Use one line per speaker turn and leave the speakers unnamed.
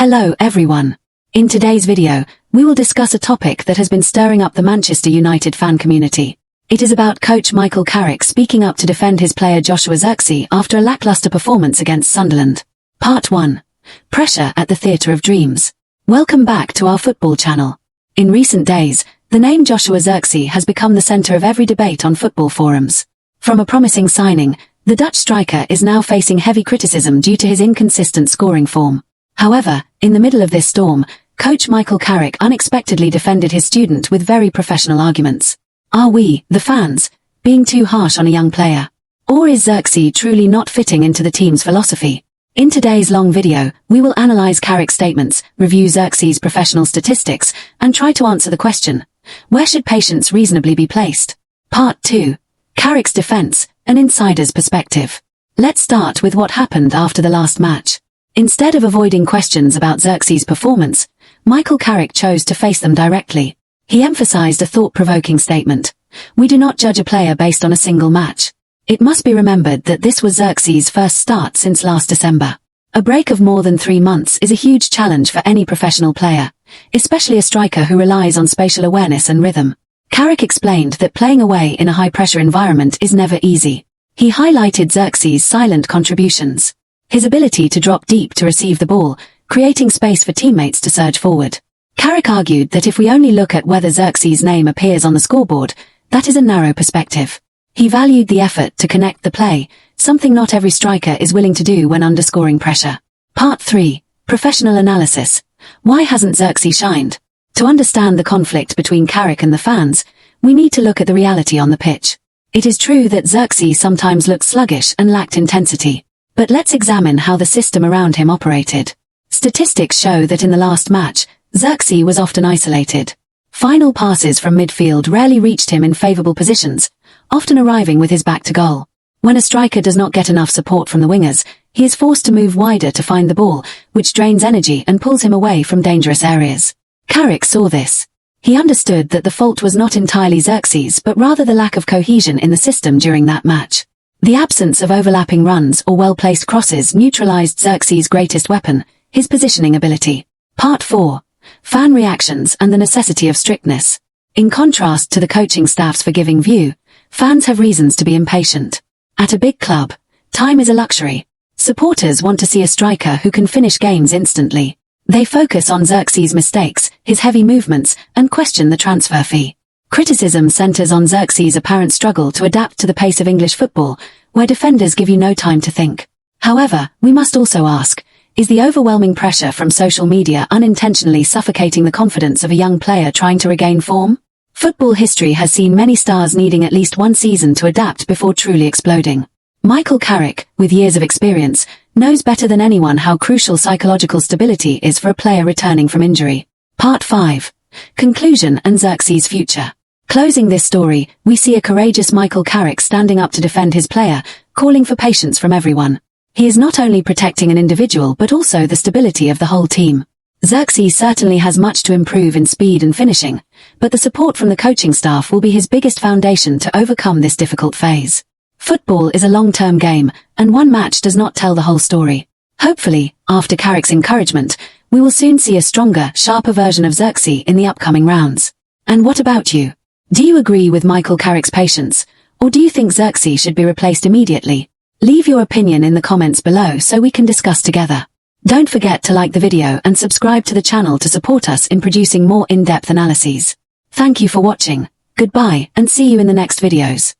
Hello everyone. In today's video, we will discuss a topic that has been stirring up the Manchester United fan community. It is about coach Michael Carrick speaking up to defend his player Joshua Zirkzee after a lackluster performance against Sunderland. Part 1. Pressure at the Theatre of Dreams. Welcome back to our football channel. In recent days, the name Joshua Zirkzee has become the centre of every debate on football forums. From a promising signing, the Dutch striker is now facing heavy criticism due to his inconsistent scoring form. However, in the middle of this storm, coach Michael Carrick unexpectedly defended his student with very professional arguments. Are we, the fans, being too harsh on a young player? Or is Zirkzee truly not fitting into the team's philosophy? In today's long video, we will analyze Carrick's statements, review Zirkzee's professional statistics, and try to answer the question, where should patience reasonably be placed? Part 2. Carrick's defense, an insider's perspective. Let's start with what happened after the last match. Instead of avoiding questions about Zirkzee's performance, Michael Carrick chose to face them directly. He emphasized a thought-provoking statement. We do not judge a player based on a single match. It must be remembered that this was Zirkzee's first start since last December. A break of more than 3 months is a huge challenge for any professional player, especially a striker who relies on spatial awareness and rhythm. Carrick explained that playing away in a high-pressure environment is never easy. He highlighted Zirkzee's silent contributions. His ability to drop deep to receive the ball, creating space for teammates to surge forward. Carrick argued that if we only look at whether Zirkzee's name appears on the scoreboard, that is a narrow perspective. He valued the effort to connect the play, something not every striker is willing to do when under scoring pressure. Part 3. Professional analysis. Why hasn't Zirkzee shined? To understand the conflict between Carrick and the fans, we need to look at the reality on the pitch. It is true that Zirkzee sometimes looked sluggish and lacked intensity. But let's examine how the system around him operated. Statistics show that in the last match, Zirkzee was often isolated. Final passes from midfield rarely reached him in favourable positions, often arriving with his back to goal. When a striker does not get enough support from the wingers, he is forced to move wider to find the ball, which drains energy and pulls him away from dangerous areas. Carrick saw this. He understood that the fault was not entirely Zirkzee's but rather the lack of cohesion in the system during that match. The absence of overlapping runs or well-placed crosses neutralized Zirkzee's greatest weapon, his positioning ability. Part 4. Fan reactions and the necessity of strictness. In contrast to the coaching staff's forgiving view, fans have reasons to be impatient. At a big club, time is a luxury. Supporters want to see a striker who can finish games instantly. They focus on Zirkzee's mistakes, his heavy movements, and question the transfer fee. Criticism centers on Zirkzee's apparent struggle to adapt to the pace of English football, where defenders give you no time to think. However, we must also ask, is the overwhelming pressure from social media unintentionally suffocating the confidence of a young player trying to regain form? Football history has seen many stars needing at least one season to adapt before truly exploding. Michael Carrick, with years of experience, knows better than anyone how crucial psychological stability is for a player returning from injury. Part 5. Conclusion and Zirkzee's future. Closing this story, we see a courageous Michael Carrick standing up to defend his player, calling for patience from everyone. He is not only protecting an individual but also the stability of the whole team. Zirkzee certainly has much to improve in speed and finishing, but the support from the coaching staff will be his biggest foundation to overcome this difficult phase. Football is a long-term game, and one match does not tell the whole story. Hopefully, after Carrick's encouragement, we will soon see a stronger, sharper version of Zirkzee in the upcoming rounds. And what about you? Do you agree with Michael Carrick's patience, or do you think Zirkzee should be replaced immediately? Leave your opinion in the comments below so we can discuss together. Don't forget to like the video and subscribe to the channel to support us in producing more in-depth analyses. Thank you for watching, goodbye, and see you in the next videos.